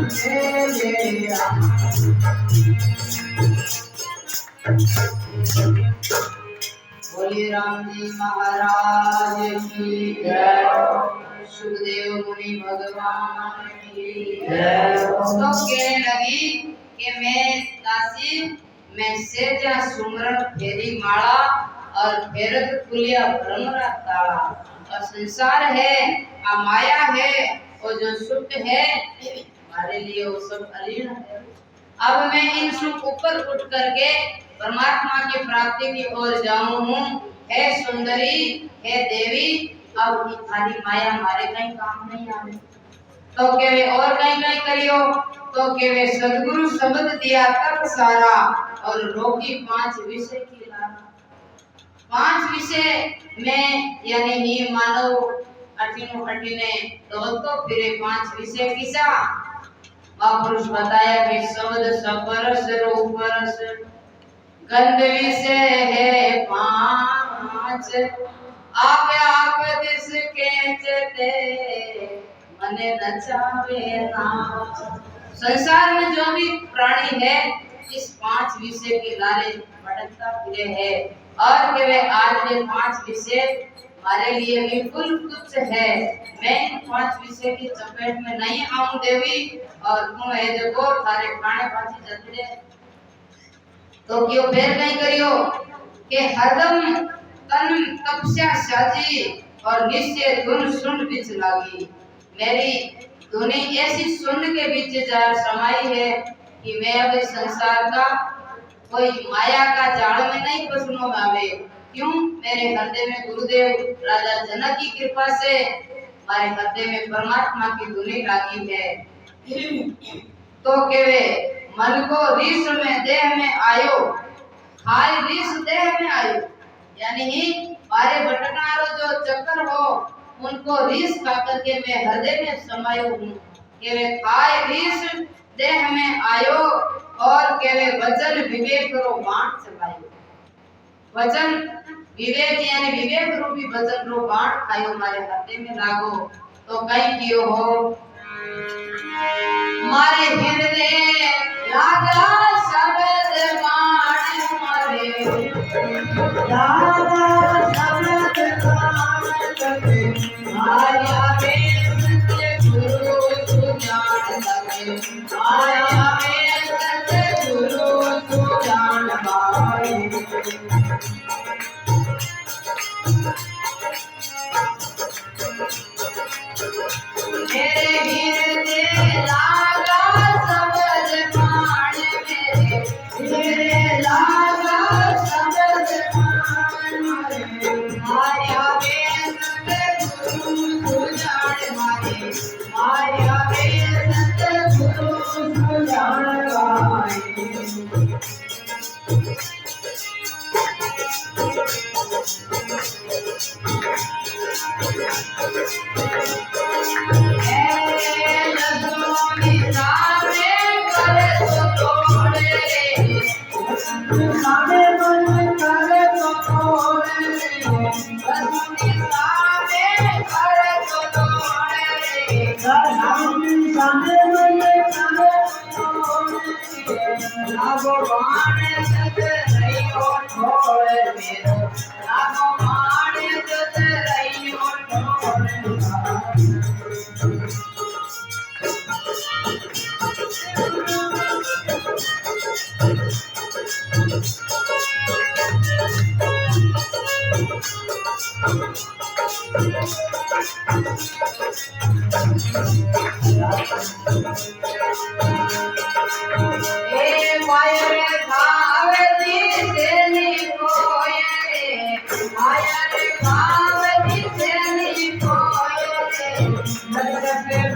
जय जय राम। बोलिए राम जी महाराज की जय। सुखदेव मुनि भगवान की जय। तो कहने लगी कि मैं दासी मैं सेजा सुमरन फेरी माला और फेरत फुलिया भ्रमरा ताला। और संसार है आ माया है और जो सुख है हमारे लिए वो सब अलीन है। अब मैं इन सुख ऊपर उठ करके परमात्मा की प्राप्ति की ओर जाऊं हूँ। हे सुंदरी हे देवी अब खाली माया हमारे कहीं काम नहीं आवे तो के वे और कहीं करियो तो के वे सद्गुरु शब्द दिया तक सारा और रोकी 5 विषय की लाना। 5 विषय में यानी ही मानव अठिने तो फिरे 5 विषय किसा महापुरुष बताया कि शब्द सपरस रूपरस गंध विषय है 5 आप दिस के चते मने नचावे नाच। संसार में जो भी प्राणी है इस 5 विषय के लारे भटकता फिरे है और कि वे आज ये 5 विषय हमारे लिए बिल्कुल तुच्छ है। मैं इन 5 विषय की चपेट में नहीं आऊं देवी और तुम है जो को थारे खाने पाची जतरे तो क्यों फिर कहीं करियो कि हरदम तन तपस्या साजी और निश्चय धुन सुन बिच लागी। मेरी धुनी ऐसी सुन के बीच जा समाई है कि मैं अब संसार का कोई माया का जाल में नहीं फंसनो आवे। क्यों मेरे हृदय में गुरुदेव राजा जनक की कृपा से हमारे हृदय में परमात्मा की धुनी लागी है। तो केवे मन को रीस में देह में आयो हाय रीस देह में आयो यानी ही हमारे भटकनारो जो चक्कर हो उनको रीस खा करके मैं हृदय में समायो हूँ। केवे खाए रीस देह में आयो और केवे वचन विवेक करो बाण चलायो। वचन विवेक यानी विवेक रूपी वचन रो बाण खायो हमारे हृदय में लागो तो कहीं कियो हो मारे हृदय लागा शब्द बाण मारे लागा शब्द बाण कटे माया में सत्य गुरु तू जान लगे माया में सत्य गुरु तू जान पाए। मेरे हृदय लागा शब्द बाण मेरे लागा शब्द बाण माया में सत्य गुरु तू जान मारे माया में सत्य गुरु तू जान पाए। भाव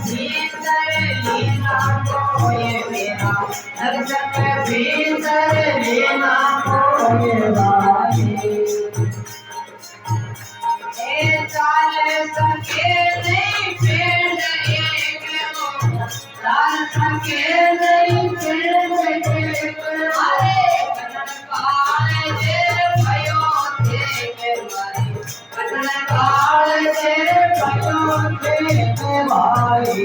भीतर लीना कोई मेरा नरसक भीतर लीना कोई भाई ए चाल सके नहीं पेड़ एक चाल सके नहीं पेड़ एक अरे काल जे भयो थे मारी कटन काल जे भयो थे भाई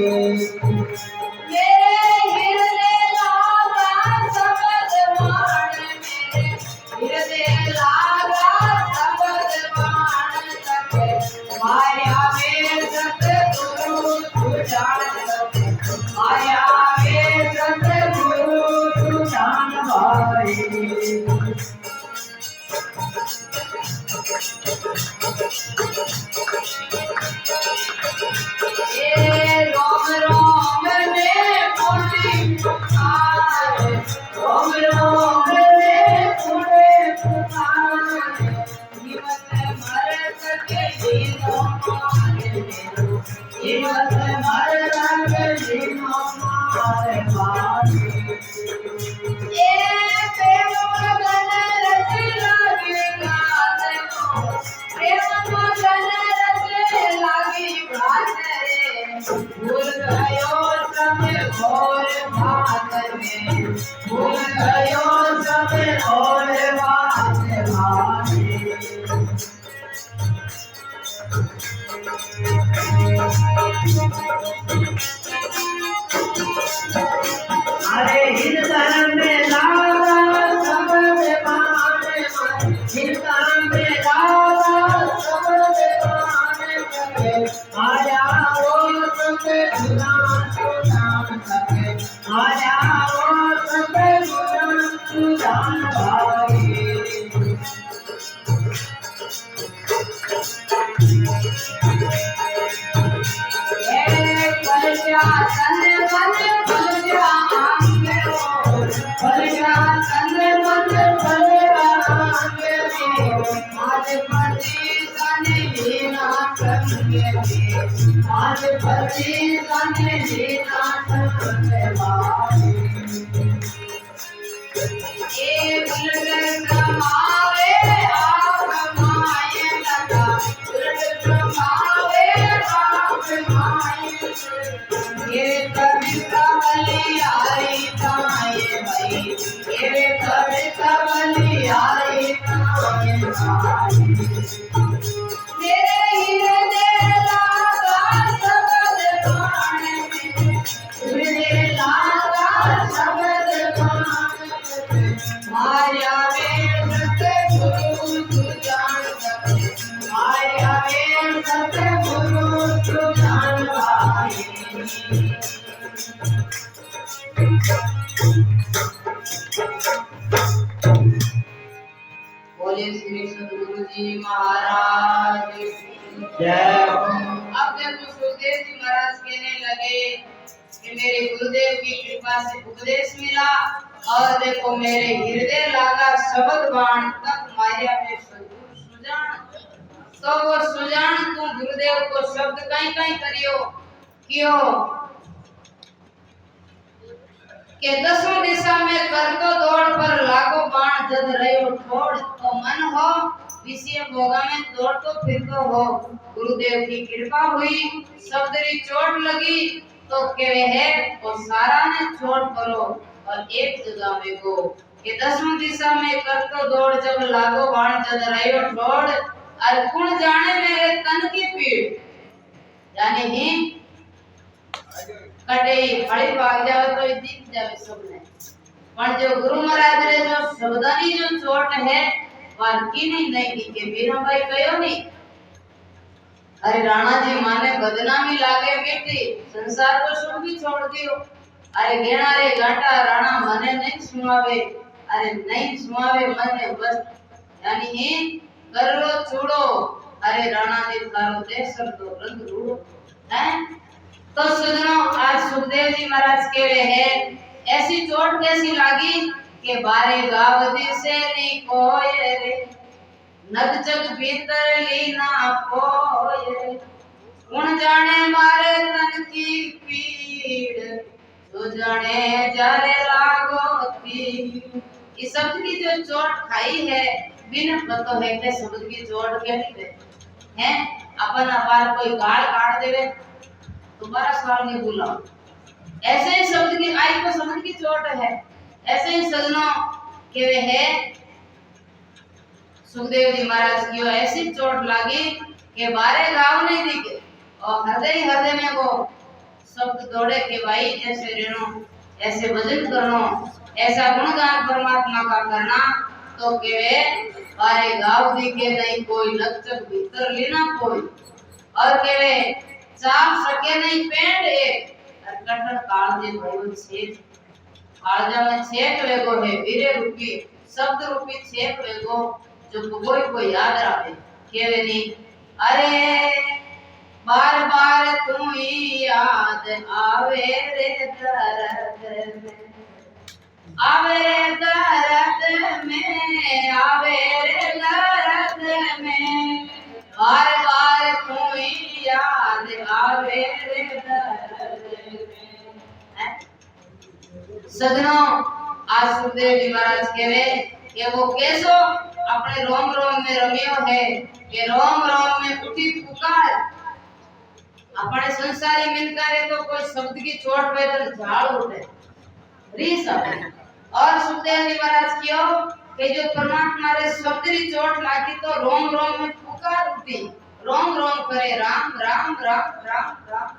मेरे हृदय लागा शब्द वाण मेरे हृदय लागा शब्द वाण तक माया में सतगुरु तू जान माया में सतगुरु तू जान भाई रोम रोम में फूटी पुकार रोम रोम में फूटे पुकार जीवत मर सके जीनो मारे जीवत मर सके जीनो मारे बारी प्रेम गगन रच लागेगा देखो प्रेम गगन रच लागी बात भूल गयो सब और बात में भूल गयो सब और बात भाई अरे हिंद धर्म में लागा शब्द मान हिंद धर्म में लागा शब्द मान आया वो सके गुना तू जान सके आया वो सके गुना तू जान भाई पलजा तन मन पलजा आंगे पलजा तन मन पलजा आंगे आज पति तने लीना संगे आज पति तने लीना संगे भाई ए बुलट कमावे आप माये लगा बुलट कमावे आप माये ये कविता बली आई ताए भाई ये कविता बली आई ताए भाई मेरे हृदय लागा शब्द वाण हृदय लागा शब्द वाण माया में सतगुरु तू जान सके माया में सतगुरु तू जान भाई बोले श्री सद्गुरु जी महाराज जय। अब देखो सुखदेव जी महाराज कहने लगे कि मेरे गुरुदेव की कृपा से उपदेश मिला और देखो मेरे हृदय लागा शब्द बाण तक माया में सद्गुरु सुजान तो वो सुजान तू गुरुदेव को शब्द कहीं कहीं करियो क्यों के दसों दिशा में करतो दौड़ पर लागो बाण जद रहो ठोड़ तो मन हो विषय भोगा में दौड़तो फिरतो हो गुरुदेव की कृपा हुई शब्दरी चोट लगी तो कहे है और सारा ने छोड़ परो और एक जगह में गो के दसों दिशा में करतो दौड़ जब लागो बाण जद रहो ठोड़ और कौन जाने मेरे तन की पीड़ यानी ही कटे फड़ी भाग जावे तो दिख जावे सबने पर जो गुरु महाराज रे जो शब्दानी जो चोट है वार की नहीं दिखे मीरा भाई कयो नहीं अरे राणा जी माने बदनामी लागे बेटी संसार को सुख भी छोड़ दियो अरे गेणा रे गाटा राणा मने नहीं सुनावे अरे नहीं सुनावे मने बस यानी ही कर लो छोड़ो अरे राणा जी थारो दे सब तो रंग रूड़ो हैं तो सुनो आज सुखदेव जी महाराज कह रहे हैं ऐसी चोट कैसी लागी के बारे गाव दिसे नी कोय रे नग जग भीतर लीना कोय रे कौन जाने मारे तन की पीड़ जो जाने जारे लागो तीर। इस शब्द की जो चोट खाई है बिना पतो है कि शब्द की चोट कैसी है। अपन अपार कोई गाल काट देवे दोबारा सवाल नहीं बोला। ऐसे ही शब्द की आई को शब्द की चोट है। ऐसे ही सजनों के वे है सुखदेव जी महाराज की ऐसी चोट लगी कि बारे गाँव नहीं दिखे और हृदय में वो शब्द दौड़े कि भाई ऐसे रहनो, ऐसे भजन करनो, ऐसा गुणगान परमात्मा का करना तो के बारे गाँव दिखे नहीं कोई लक्षक भीतर लेना कोई और के चाप सके नहीं पेंट एक कटन काल दे भयो छेद कालजा में छेद वेगो है वीरे रूपी शब्द रूपी छेद वेगो जो कोई को याद रखे केवे नहीं। अरे बार बार तू ही याद आवे रे दर्द में आवे रे दर्द में आवे रे दर्द में बार बार तू ही याद आवे रे दर्द में। सजनों आज सुखदेव जी महाराज कहे कि वो कैसो अपने रोम रोम में रमियो है कि रोम रोम में उठी पुकार अपने संसारी मिल करे तो कोई शब्द की चोट पे तो झाड़ उठे रीस और सुखदेव जी महाराज कियो कि जो परमात्मा रे शब्द की चोट लागी तो रोम रोम में पुकार उठी रोम रोम करे राम राम राम राम राम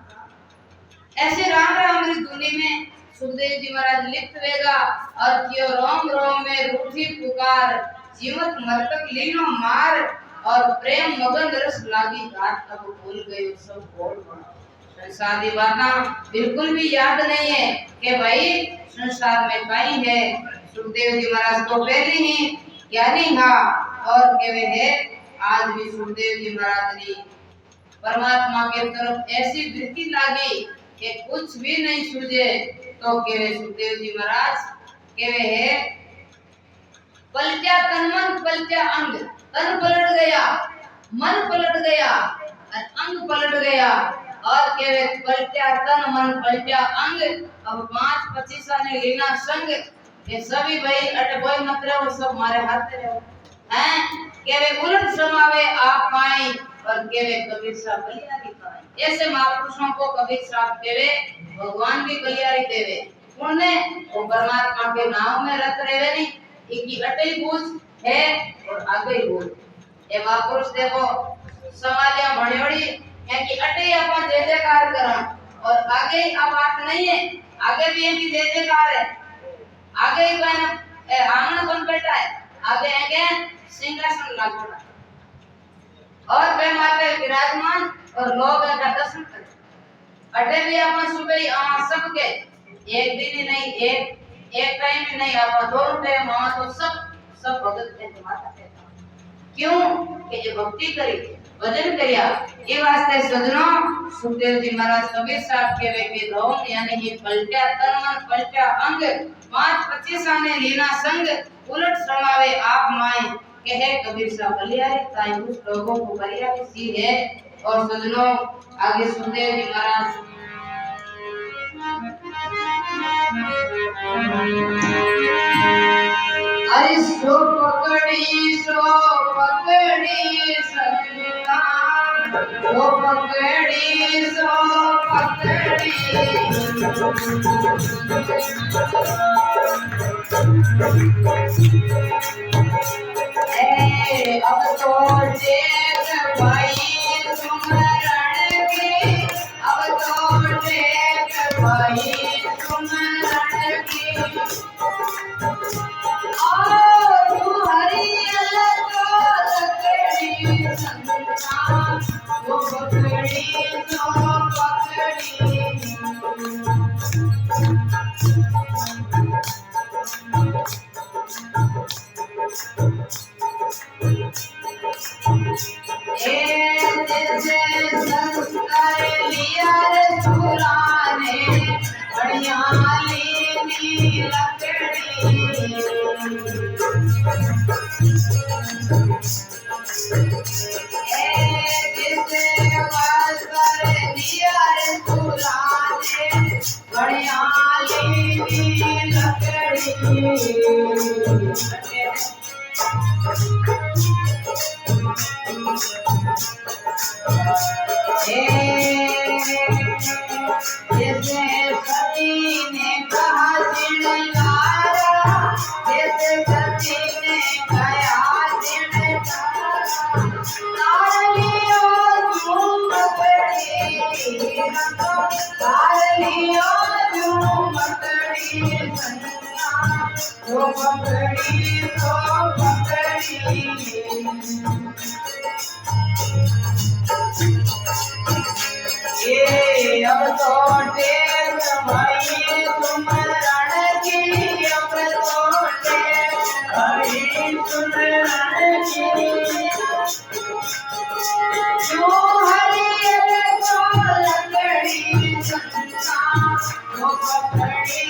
ऐसे राम राम री धुनी में सुखदेव जी महाराज लिप्त वेगा और कियो रोम रोम में रूठी पुकार जीवत मरतक लीनो मार और प्रेम मगन रस लागी घाट अब भूल गए सब बोल संसार की बातें बिल्कुल भी याद नहीं है कि भाई संसार में कहीं है। सुखदेव जी महाराज तो पहले ही ज्ञानी था और के वे है आज भी सुखदेव जी महाराज ने परमात्मा के तरफ ऐसी वृत्ति लागी कि कुछ भी नहीं सूझे तो के वे सुखदेव जी महाराज के वे है पलटा तन मन पलटा अंग तन पलट गया मन पलट गया और अंग पलट गया और के वे पलटा तन मन पलटा अंग अब 5-25 ने लेना संग ये सभी भाई अटे कोई मत रहो सब मारे हाथ रहो हैं के वे उलट समावे आप पाई और के वे कबीर साहब बलियारी पाई। ऐसे महापुरुषों को कबीर साहब देवे भगवान भी बलियारी देवे उन्हें वो परमात्मा के नाम में रत रहे नहीं इनकी अटल पूछ है और आगे ही बोल ये महापुरुष देखो समाज में बड़ी है कि अटे अपन जय जयकार करा और आगे आ बात नहीं है आगे भी ये जय जयकार है आगे ही कोई आंगन बन बैठा है आगे है सिंहासन लागोड़ा और वे माता विराजमान और लोग का दर्शन करे अटे भी अपन सुबह सबके एक दिन ही नहीं एक टाइम ही नहीं आप दोनों टाइम वहां तो सब भगत थे माता थे क्यों कि ये भक्ति करी भजन करिया ये वास्ते सजनों सुखदेव जी महाराज कबीर साहब के वे के रोम यानी कि पलटा तन मन पलटा अंग 5-25 आने लीना संग उलट समावे आप माए कहे कबीर साहब बलियारी ताई कुछ लोगों को बलियारी सी है। और सजनों आगे सुखदेव जी महाराज अरे सो पकड़ी संता सो पकड़ी अब तो देख भाई सुमरण की अब तो देख भाई सुमरण की तू हरि संता वो पकड़ी लियो मकड़ी संता तो पकड़ी ये अब तो टेर भाई तुम रण की अब तो टेर भाई तुम रण की जो हरियर तो लकड़ी संता तो पकड़ी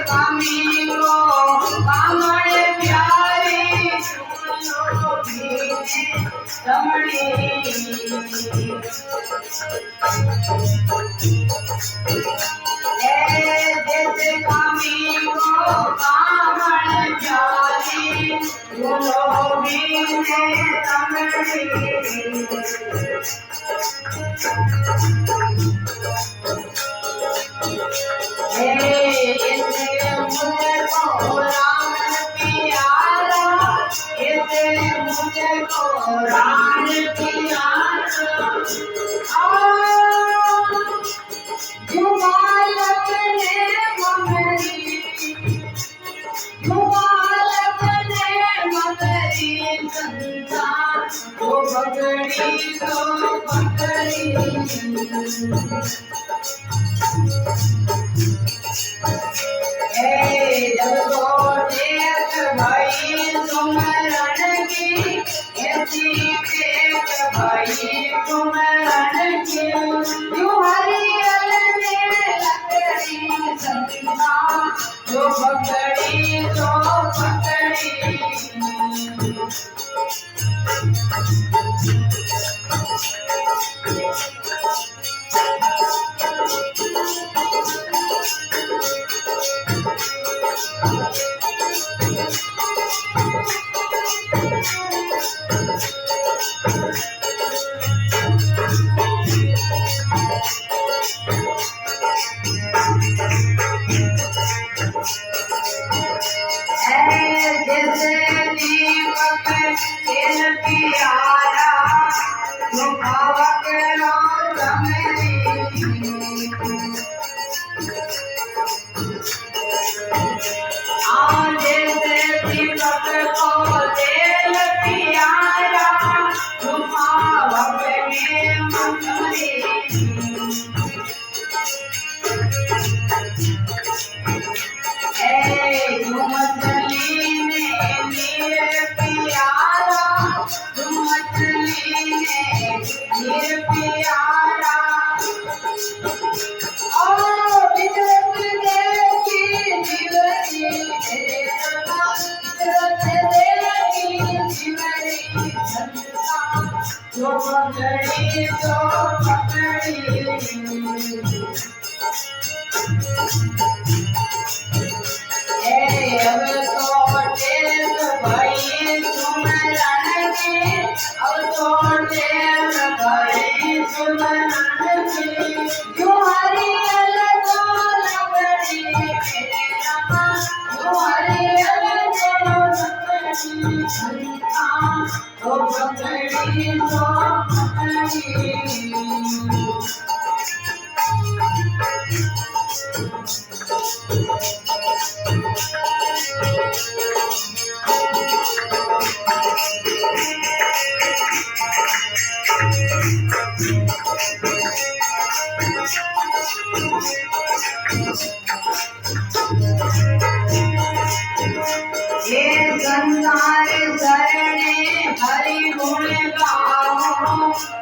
कामी को कामड़े प्यारी सुनो भी रमणी जैसे कामी को कामड़ प्यारी सुनो भी रमणी राम प्यारा जुबालक ने मगरी संता वो पकड़ी तो पकड़ी जब तो देख भाई तुम रण की ऐसी देख भाई तुम रण की जो हरियल में लकड़ी संता जो पकड़ी तो पकड़ी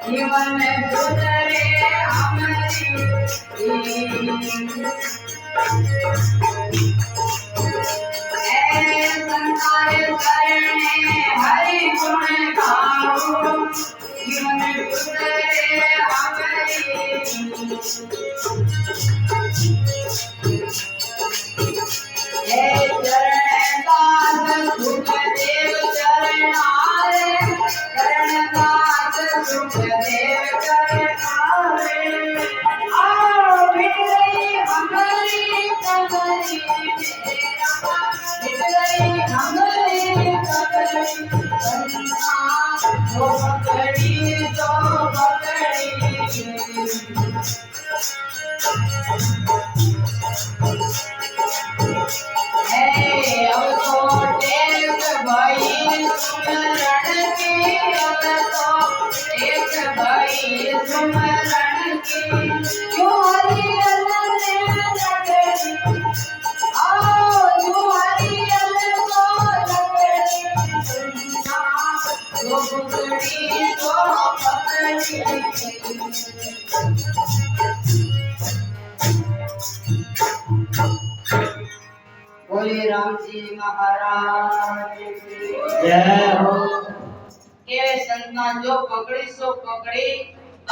जीवन सुधरे हमारी संसार करने हरि गुण गाओ जीवन सुधरे हमारी चरण सुमरण की अब तो एक भाई सुमरण की जो हरियल ने लगे आओ जो हरियल को लगे जो बुगड़ी को पकड़ी बोले राम जी महाराज की जय हो। के संतान जो पकड़ी सो पकड़ी